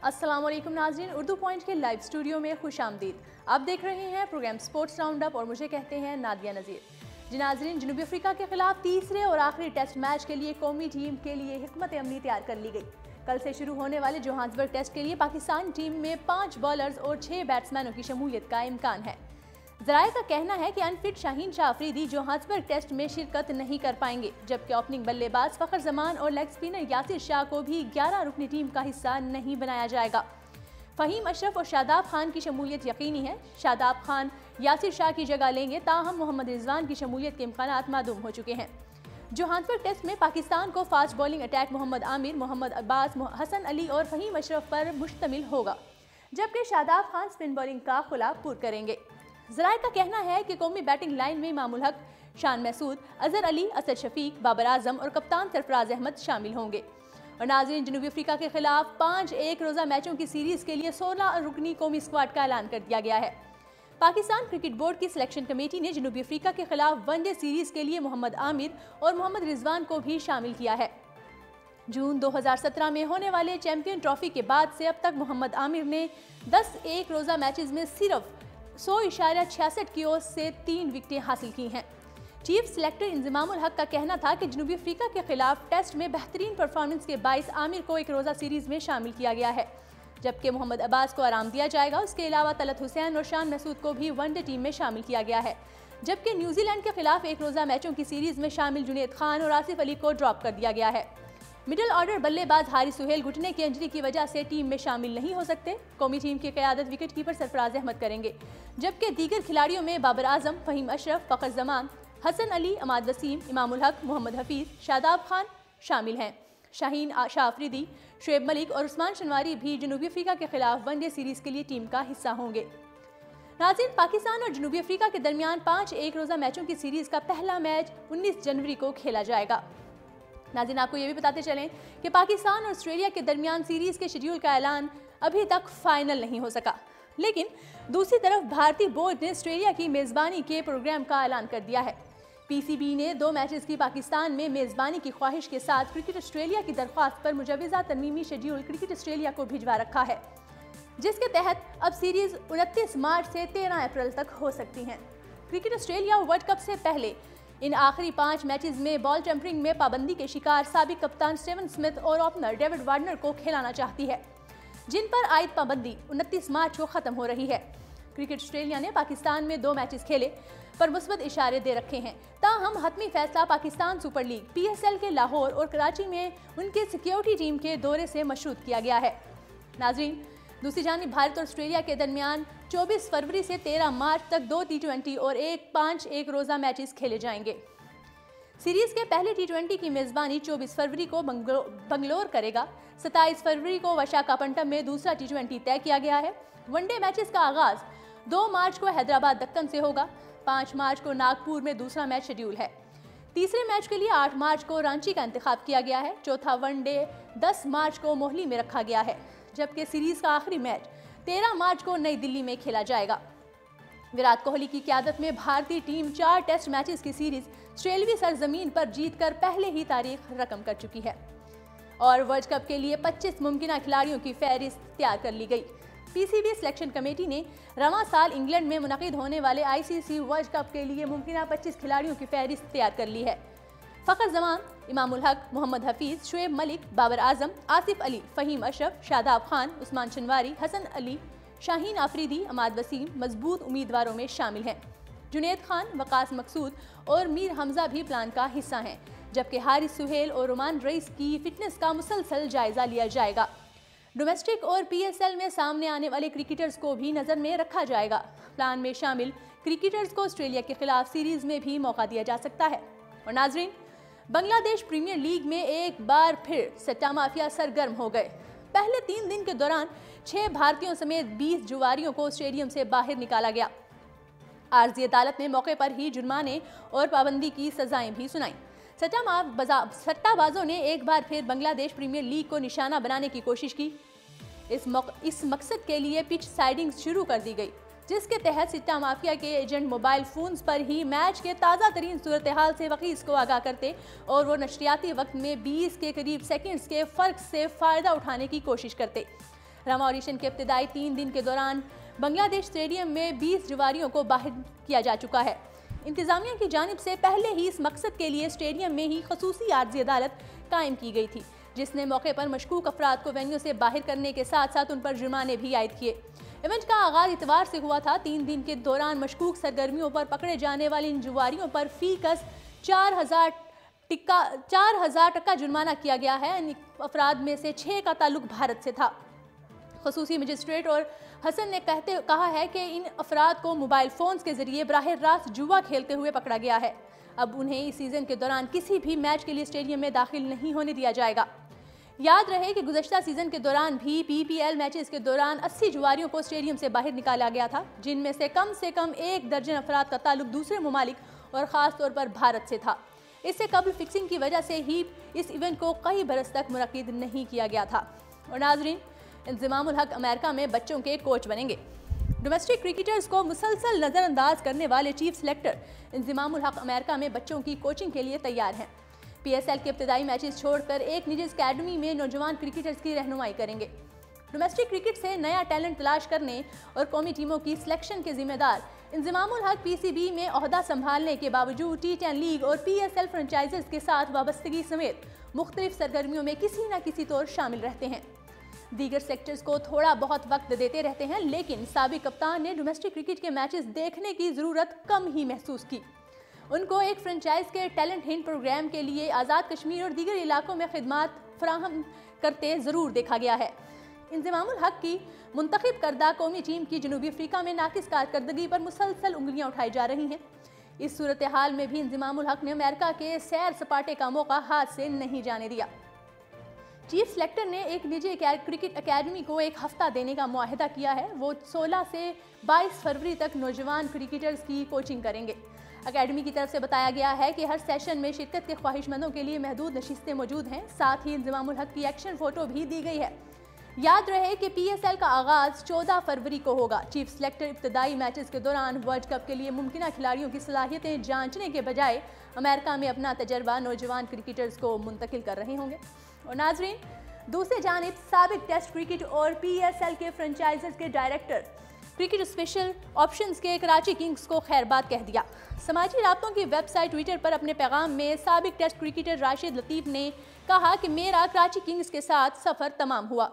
अस्सलाम वालेकुम नाज़रीन, उर्दू पॉइंट के लाइव स्टूडियो में खुश आमदीद। आप देख रहे हैं प्रोग्राम स्पोर्ट्स राउंड अप और मुझे कहते हैं नादिया नज़ीर। जी नाज़रीन, जनूबी अफ्रीका के खिलाफ तीसरे और आखिरी टेस्ट मैच के लिए कौमी टीम के लिए हिकमत अमली तैयार कर ली गई। कल से शुरू होने वाले जोहान्सबर्ग टेस्ट के लिए पाकिस्तान टीम में 5 बॉलर्स और 6 बैट्समैनों की शमूलियत का इम्कान है। ज़राए का कहना है कि unfit Shaheen Shah Afridi Johannesburg test में शिरकत नहीं कर पाएंगे, जबकि ओपनिंग बल्लेबाज फ़खर जमान और लेग स्पिनर यासिर शाह को भी 11 रुकनी टीम का हिस्सा नहीं बनाया जाएगा। फ़हीम अशरफ और शादाब खान की शमूलियत यकीनी है। शादाब खान यासिर शाह की जगह लेंगे, ताहम मोहम्मद रिजवान की शमूलियत के इम्कानात मालूम हो चुके हैं। जोहान्सबर्ग टेस्ट में पाकिस्तान को fast bowling attack Mohammad Amir, Mohammad Abbas, Hasan Ali और फ़हीम अशरफ पर मुश्तमिल होगा, जबकि शादाब खान स्पिन बॉलिंग का खुला पूर करेंगे। ज़राए का कहना है कि कौमी बैटिंग लाइन में इमामुल हक, शान महसूद, अजहर अली, असद शफीक, बाबर आजम और कप्तान सरफराज अहमद शामिल होंगे। और नाज़रीन, जनूबी अफ्रीका के खिलाफ 5 एक रोज़ा मैचों की सीरीज़ के लिए 16 रुकनी कौमी स्क्वाड का ऐलान कर दिया गया है। पाकिस्तान क्रिकेट बोर्ड की सिलेक्शन कमेटी ने जनूबी अफ्रीका के खिलाफ वनडे सीरीज़ के लिए मोहम्मद आमिर और मोहम्मद रिजवान को भी शामिल किया है। जून 2017 में होने वाले चैंपियन ट्रॉफी के बाद से अब तक मोहम्मद आमिर ने 10 एक रोज़ा मैचेस में सिर्फ 100.66 की ओर से 3 विकेटें हासिल की हैं। चीफ सिलेक्टर इंजमामुल हक का कहना था कि जनूबी अफ्रीका के खिलाफ टेस्ट में बेहतरीन परफॉर्मेंस के बाइस आमिर को एक रोज़ा सीरीज में शामिल किया गया है, जबकि मोहम्मद अब्बास को आराम दिया जाएगा। उसके अलावा तलत हुसैन और शान महसूद को भी वनडे टीम में शामिल किया गया है, जबकि न्यूजीलैंड के खिलाफ एक रोज़ा मैचों की सीरीज में शामिल जुनेद खान और आसिफ अली को ड्रॉप कर दिया गया है। मिडिल ऑर्डर बल्लेबाज हारिस सुहेल घुटने की इंजरी की वजह से टीम में शामिल नहीं हो सकते। कौमी टीम की क़यादत विकेट कीपर सरफराज अहमद करेंगे, जबकि दीगर खिलाड़ियों में बाबर आजम, फ़हीम अशरफ, फ़खर जमान, हसन अली, अमाद वसीम, इमामुल हक, मोहम्मद हफीज़, शादाब खान शामिल हैं। शाहीन शाह अफरीदी, शुएब मलिक और उस्मान शनवारी भी जनूबी अफ्रीका के खिलाफ वनडे सीरीज़ के लिए टीम का हिस्सा होंगे। नाज़रीन, पाकिस्तान और जनूबी अफ्रीका के दरमियान 5 एक रोज़ा मैचों की सीरीज़ का पहला मैच 19 जनवरी को खेला जाएगा। नाज़रीन, आपको ये भी बताते चलें कि पाकिस्तान और ऑस्ट्रेलिया के दरमियान सीरीज़ के शेड्यूल का ऐलान अभी तक फाइनल नहीं हो सका, लेकिन दूसरी तरफ भारतीय बोर्ड ने ऑस्ट्रेलिया की मेज़बानी के प्रोग्राम का ऐलान कर दिया है। पीसीबी ने 2 मैचेस की पाकिस्तान में मेज़बानी की ख्वाहिश के साथ क्रिकेट ऑस्ट्रेलिया की दरख्वास्त पर मुजवज़ा तरमीमी शेड्यूल क्रिकेट ऑस्ट्रेलिया को भिजवा रखा है, जिसके तहत अब सीरीज़ 29 मार्च से 13 अप्रैल तक हो सकती हैं। क्रिकेट ऑस्ट्रेलिया वर्ल्ड कप से पहले इन आखिरी 5 मैचेस में बॉल टेम्परिंग में पाबंदी के शिकार साबिक कप्तान स्टीवन स्मिथ और ओपनर डेविड वार्नर को खिलाना चाहती है, जिन पर आयद पाबंदी 29 मार्च को ख़त्म हो रही है। क्रिकेट ऑस्ट्रेलिया ने पाकिस्तान में 2 मैचेस खेले पर मुस्बत इशारे दे रखे हैं, ताहम हतमी फैसला पाकिस्तान सुपर लीग PSL के लाहौर और कराची में उनके सिक्योरिटी टीम के दौरे से मशरूत किया गया है। नाज़रीन, दूसरी जानिब भारत और ऑस्ट्रेलिया के दरमियान 24 फरवरी से 13 मार्च तक 2 T20 और 5 एक रोज़ा मैचेस खेले जाएंगे। सीरीज़ के पहले T20 की मेज़बानी 24 फरवरी को बंगलोर करेगा। 27 फरवरी को विशाखापट्टनम में दूसरा T20 तय किया गया है। वनडे मैचेस का आगाज़ 2 मार्च को हैदराबाद दक्कन से होगा। 5 मार्च को नागपुर में दूसरा मैच शेड्यूल है। तीसरे मैच के लिए 8 मार्च को रांची का इंतखाब किया गया है। चौथा वनडे 10 मार्च को मोहाली में रखा गया है, जबकि सीरीज़ का आखिरी मैच 13 मार्च को नई दिल्ली में खेला जाएगा। विराट कोहली की क़यादत में भारतीय टीम 4 टेस्ट मैचेस की सीरीज़ ऑस्ट्रेलियाई सरजमीन पर जीतकर पहले ही तारीख रकम कर चुकी है और वर्ल्ड कप के लिए 25 मुमकिन खिलाड़ियों की फहरिस्त तैयार कर ली गई। पीसीबी सिलेक्शन कमेटी ने रवां साल इंग्लैंड में मुनक़िद होने वाले ICC वर्ल्ड कप के लिए मुमकिन 25 खिलाड़ियों की फहरिस्त तैयार कर ली है। फ़खर जमान, इमामुल हक, मोहम्मद हफीज़, शुएब मलिक, बाबर आजम, आसिफ अली, फ़हीम अशरफ, शादाब खान, उस्मान शनवारी, हसन अली, शाहीन अफरीदी, अमाद वसीम मजबूत उम्मीदवारों में शामिल हैं। जुनेद खान, वकास मकसूद और मीर हमजा भी प्लान का हिस्सा हैं, जबकि हारिस सुहेल और रुमान रईस की फिटनेस का मुसलसल जायजा लिया जाएगा। डोमेस्टिक और PSL में सामने आने वाले क्रिकेटर्स को भी नज़र में रखा जाएगा। प्लान में शामिल क्रिकेटर्स को ऑस्ट्रेलिया के खिलाफ सीरीज़ में भी मौका दिया जा सकता है। और नाजरीन, बांग्लादेश प्रीमियर लीग में एक बार फिर सट्टा माफिया सरगर्म हो गए। पहले 3 दिन के दौरान 6 भारतीयों समेत 20 जुआरियों को स्टेडियम से बाहर निकाला गया। आर्जी अदालत ने मौके पर ही जुर्माने और पाबंदी की सजाएं भी सुनाई। सट्टाबाजों ने एक बार फिर बांग्लादेश प्रीमियर लीग को निशाना बनाने की कोशिश की। इस मकसद के लिए पिच साइडिंग शुरू कर दी गई, जिसके तहत सट्टा माफिया के एजेंट मोबाइल फोन्स पर ही मैच के ताज़ा तरीन सूरत हाल से वकीस को आगाह करते और वो नशरियाती वक्त में 20 के करीब सेकंड्स के फ़र्क से फ़ायदा उठाने की कोशिश करते। मॉरिशन के इब्तिदाई 3 दिन के दौरान बांग्लादेश स्टेडियम में 20 जुआरियों को बाहर किया जा चुका है। इंतजामिया की जानिब से पहले ही इस मकसद के लिए स्टेडियम में ही खसूसी आर्जी अदालत कायम की गई थी, जिसने मौके पर मशकूक अफराद को वेन्यू से बाहर करने के साथ साथ उन पर जुर्माने भी आयद किए। इवेंट का आगाज इतवार से हुआ था। 3 दिन के दौरान मशकूक सरगर्मियों पर पकड़े जाने वाले इन जुआरियों पर फीकस 4000 टका जुर्माना किया गया है। इन अफराद में से 6 का ताल्लुक भारत से था। खसूसी मजिस्ट्रेट और हसन ने कहा है कि इन अफराद को मोबाइल फोन्स के जरिए बराह रास्त जुआ खेलते हुए पकड़ा गया है। अब उन्हें इस सीजन के दौरान किसी भी मैच के लिए स्टेडियम में दाखिल नहीं होने दिया जाएगा। याद रहे कि गुज़श्ता सीजन के दौरान भी PPL मैचेस के दौरान 80 जुआरियों को स्टेडियम से बाहर निकाला गया था, जिनमें से कम 1 दर्जन अफराद का ताल्लुक दूसरे ममालिक और ख़ास तौर पर भारत से था। इससे कबल फिक्सिंग की वजह से ही इस इवेंट को कई बरस तक मुनक्किद नहीं किया गया था। और नाजरीन, इंज़मामुल हक अमेरिका में बच्चों के कोच बनेंगे। डोमेस्टिक क्रिकेटर्स को मुसलसल नज़रअंदाज करने वाले चीफ सेलेक्टर इंज़मामुल हक अमेरिका में बच्चों की कोचिंग के लिए तैयार हैं। PSL के इब्तिदाई मैचेस छोड़कर एक निजी अकेडमी में नौजवान क्रिकेटर्स की रहनुमाई करेंगे। डोमेस्टिक क्रिकेट से नया टैलेंट तलाश करने और कौमी टीमों की सिलेक्शन के जिम्मेदार इंज़मामुल हक PCB में ओहदा संभालने के बावजूद T10 लीग और PSL फ्रेंचाइजेस के साथ वाबस्तगी समेत मुख्तलिफ सरगर्मियों में किसी न किसी तौर शामिल रहते हैं। दीगर सेक्टर्स को थोड़ा बहुत वक्त देते रहते हैं, लेकिन साबिक कप्तान ने डोमेस्टिक क्रिकेट के मैचेस देखने की ज़रूरत कम ही महसूस की। उनको एक फ्रेंचाइज के टैलेंट हिंट प्रोग्राम के लिए आज़ाद कश्मीर और दीगर इलाकों में खिदमात फराहम करते ज़रूर देखा गया है। इंज़मामुल हक की मुंतखब करदा कौमी टीम की जनूबी अफ्रीका में नाकिस कारकर्दगी पर मुसलसल उंगलियां उठाई जा रही हैं। इस सूरत हाल में भी इंज़मामुल हक ने अमेरिका के सैर सपाटे का मौका हाथ से नहीं जाने दिया। चीफ सेलेक्टर ने एक निजी क्रिकेट अकेडमी को एक हफ्ता देने का मुआहदा किया है। वो 16 से 22 फरवरी तक नौजवान क्रिकेटर्स की कोचिंग करेंगे। अकेडमी की तरफ से बताया गया है कि हर सेशन में शिरकत के ख्वाहिशमंदों के लिए महदूद नशिस्तें मौजूद हैं। साथ ही इंज़मामुल हक की एक्शन फोटो भी दी गई है। याद रहे कि PSL का आगाज 14 फरवरी को होगा। चीफ सेलेक्टर इब्तिदाई मैचेस के दौरान वर्ल्ड कप के लिए मुमकिन खिलाड़ियों की सलाहियतें जांचने के बजाय अमेरिका में अपना तजर्बा नौजवान क्रिकेटर्स को मुंतकिल कर रहे होंगे। और नाजरीन, दूसरी जानिब साबिक टेस्ट क्रिकेट और PSL के फ्रेंचाइजेस के डायरेक्टर क्रिकेट स्पेशल ऑप्शंस के कराची किंग्स को खैरबाद कह दिया। समाजी राब्तों की वेबसाइट ट्विटर पर अपने पैगाम में साबिक टेस्ट क्रिकेटर राशिद लतीफ़ ने कहा कि मेरा कराची किंग्स के साथ सफ़र तमाम हुआ।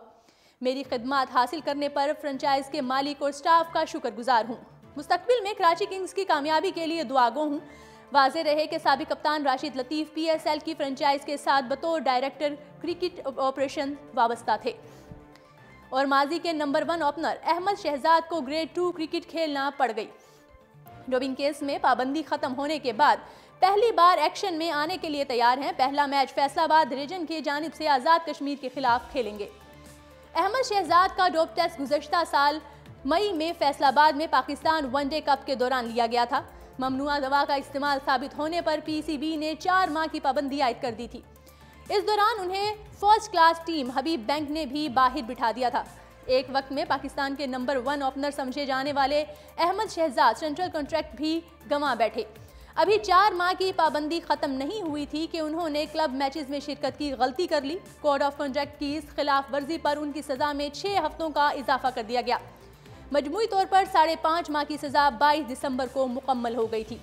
मेरी खिदमात हासिल करने पर फ्रेंचाइज के मालिक और स्टाफ का शुक्रगुजार हूँ। मुस्तकबिल में कराची किंग्स की कामयाबी के लिए दुआगो हूँ। वाज़ेह रहे कि साबिक कप्तान राशिद लतीफ़ PSL की फ्रेंचाइज के साथ बतौर डायरेक्टर क्रिकेट ऑपरेशन वाबस्ता थे और माजी के नंबर 1 ओपनर अहमद शहजाद को ग्रेड 2 क्रिकेट खेलना पड़ गई। डोपिंग केस में पाबंदी खत्म होने के बाद पहली बार एक्शन में आने के लिए तैयार हैं। पहला मैच फैसलाबाद रीजन की जानिब से आज़ाद कश्मीर के खिलाफ खेलेंगे। अहमद शहजाद का डोप टेस्ट गुज़श्ता साल मई में फैसलाबाद में पाकिस्तान वनडे कप के दौरान लिया गया था। ममनुआ दवा का इस्तेमाल साबित होने पर PCB ने 4 माह की पाबंदी आयद कर दी थी। इस दौरान उन्हें फर्स्ट क्लास टीम हबीब बैंक ने भी बाहर बिठा दिया था। एक वक्त में पाकिस्तान के नंबर 1 ओपनर समझे जाने वाले अहमद शहजाद सेंट्रल कॉन्ट्रैक्ट भी गंवा बैठे। अभी 4 माह की पाबंदी खत्म नहीं हुई थी कि उन्होंने क्लब मैचेस में शिरकत की गलती कर ली। कोड ऑफ कॉन्ट्रैक्ट की इस खिलाफ वर्जी पर उनकी सजा में 6 हफ्तों का इजाफा कर दिया गया। मजमूई तौर पर 5.5 माह की सजा 22 दिसंबर को मुकम्मल हो गई थी।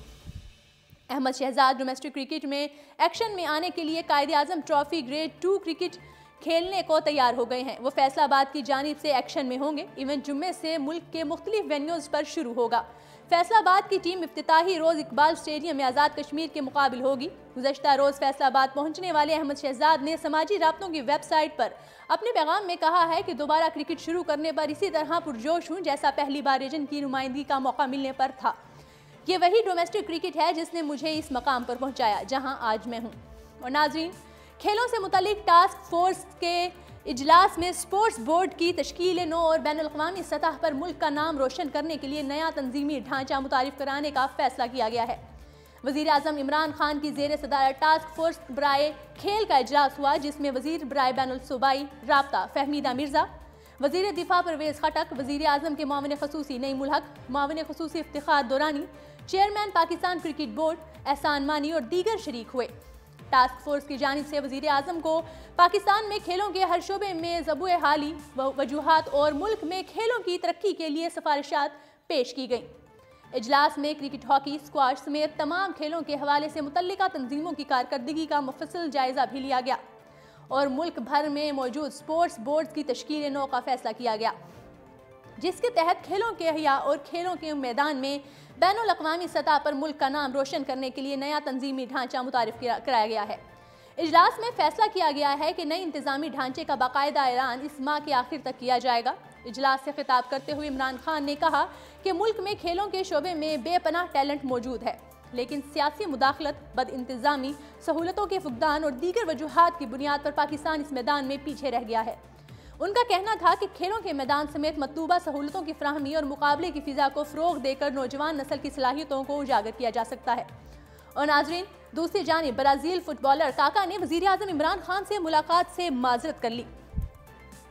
अहमद शहजाद डोमेस्टिक क्रिकेट में एक्शन में आने के लिए कायद-ए-आज़म ट्रॉफी ग्रेड 2 क्रिकेट खेलने को तैयार हो गए हैं। वो फैसलाबाद की जानिब से एक्शन में होंगे। इवेंट जुम्मे से मुल्क के मुख्तलिफ वेन्यूज़ पर शुरू होगा। फैसलाबाद की टीम इफ्तिताही रोज़ इकबाल स्टेडियम में आज़ाद कश्मीर के मुकाबिल होगी। गुज़श्ता रोज़ फैसलाबाद पहुंचने वाले अहमद शहजाद ने समाजी राब्तों की वेबसाइट पर अपने पैगाम में कहा है कि दोबारा क्रिकेट शुरू करने पर इसी तरह पुरजोश हूँ जैसा पहली बार रीजन की नुमाइंदगी का मौका मिलने पर था। ये वही डोमेस्टिक क्रिकेट है जिसने मुझे इस मकाम पर पहुँचाया जहाँ आज मैं हूँ। और नाजरीन, खेलों से मुतालिक टास्क फोर्स के इजलास में स्पोर्ट्स बोर्ड की तश्कील नो और बैनुल-अक़वामी सतह पर मुल्क का नाम रोशन करने के लिए नया तंजीमी ढांचा मुतारिफ कराने का फैसला किया गया है। वज़ीर आज़म इमरान खान की ज़ेर सदारत टास्क फोर्स बराए खेल का इजलास हुआ, जिसमें वज़ीर बराए बैनुल सूबाई राब्ता फहमीदा मिर्ज़ा, वज़ीर दिफा परवेज़ खटक, वज़ीर आज़म के मुआविन ख़ुसूसी नईमुल हक, मुआविन ख़ुसूसी Iftikhar Durrani, chairman Pakistan cricket board Ehsan Mani और दीगर शरीक हुए। टास्क फोर्स की जानिब से वजीर आजम को पाकिस्तान में खेलों के हर शोबे में ज़बूए हाली वजूहात और मुल्क में खेलों की तरक्की के लिए सिफारिशात पेश की गईं। इजलास में क्रिकेट, हॉकी, स्क्वाश समेत तमाम खेलों के हवाले से मुतल्लिका तंजीमों की कारकर्दगी का मुफस्सल जायजा भी लिया गया और मुल्क भर में मौजूद स्पोर्ट्स बोर्ड की तश्कील नौ का फैसला किया गया, जिसके तहत खेलों के अहिया और खेलों के मैदान में बैनुल अक़वामी सतह पर मुल्क का नाम रोशन करने के लिए नया तंजीमी ढांचा मुतारिफ कराया गया है। इजलास में फैसला किया गया है कि नई इंतजामी ढांचे का बाकायदा ऐलान इस माह के आखिर तक किया जाएगा। इजलास से खिताब करते हुए इमरान खान ने कहा कि मुल्क में खेलों के शोबे में बेपनाह टैलेंट मौजूद है, लेकिन सियासी मुदाखलत, बद इंतजामी, सहूलतों के फुकदान और दीगर वजूहात की बुनियाद पर पाकिस्तान इस मैदान में पीछे रह गया है। उनका कहना था कि खेलों के मैदान समेत मतलूबा सहूलतों की फ्राहमी और मुकाबले की फिजा को फ़रोग देकर नौजवान नस्ल की सलाहियतों को उजागर किया जा सकता है। और नाजरीन, दूसरी जानिब ब्राज़ील फुटबॉलर काका ने वज़ीर आज़म इमरान खान से मुलाकात से माजरत कर ली।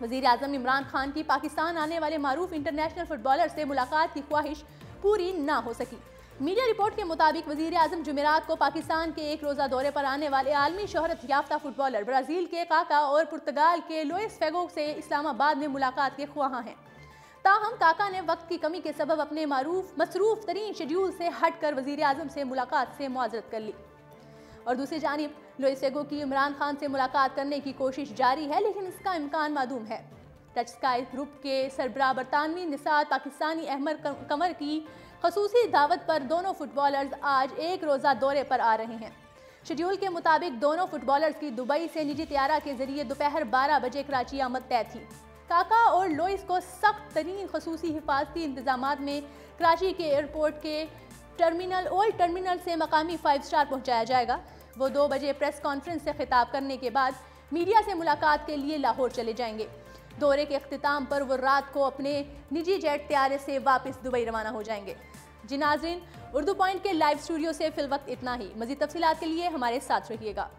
वज़ीर आज़म इमरान खान की पाकिस्तान आने वाले मारूफ इंटरनेशनल फुटबॉलर से मुलाकात की ख्वाहिश पूरी ना हो सकी। मीडिया रिपोर्ट के मुताबिक वज़ीर आज़म जुमेरात को पाकिस्तान के एक रोज़ा दौरे पर आने वाले आलमी शोहरत याफ्ता फुटबॉलर ब्राज़ील के काका और पुर्तगाल के लुइस फेगो से इस्लामाबाद में मुलाकात के ख्वाहां हैं। ताहम काका ने वक्त की कमी के सबब अपने मसरूफ तरीन शेड्यूल से हट कर वज़ीर आज़म से मुलाकात से मुआज़रत कर ली। और दूसरी जानिब लुइस फेगो की इमरान खान से मुलाकात करने की कोशिश जारी है, लेकिन इसका इम्कान मादूम है। टच स्काई ग्रुप के सरबराह बरतानवी निसार पाकिस्तानी अहमद कमर की खसूसी दावत पर दोनों फुटबॉलर्स आज एक रोज़ा दौरे पर आ रहे हैं। शेड्यूल के मुताबिक दोनों फुटबॉलर्स की दुबई से निजी तैयारा के जरिए दोपहर 12 बजे कराची आमद तय थी। काका और लुइस को सख्त तरीन खसूसी हिफाजती इंतजामात में कराची के एयरपोर्ट के ओल्ड टर्मिनल से मकामी 5 स्टार पहुँचाया जाएगा। वो 2 बजे प्रेस कॉन्फ्रेंस से खिताब करने के बाद मीडिया से मुलाकात के लिए लाहौर चले जाएंगे। दौरे के अख्तिताम पर वो रात को अपने निजी जेट तैयारे से वापस दुबई रवाना हो जाएंगे। जी नाज़रीन, उर्दू पॉइंट के लाइव स्टूडियो से फिल वक्त इतना ही। मज़ीद तफसीलात के लिए हमारे साथ रहिएगा।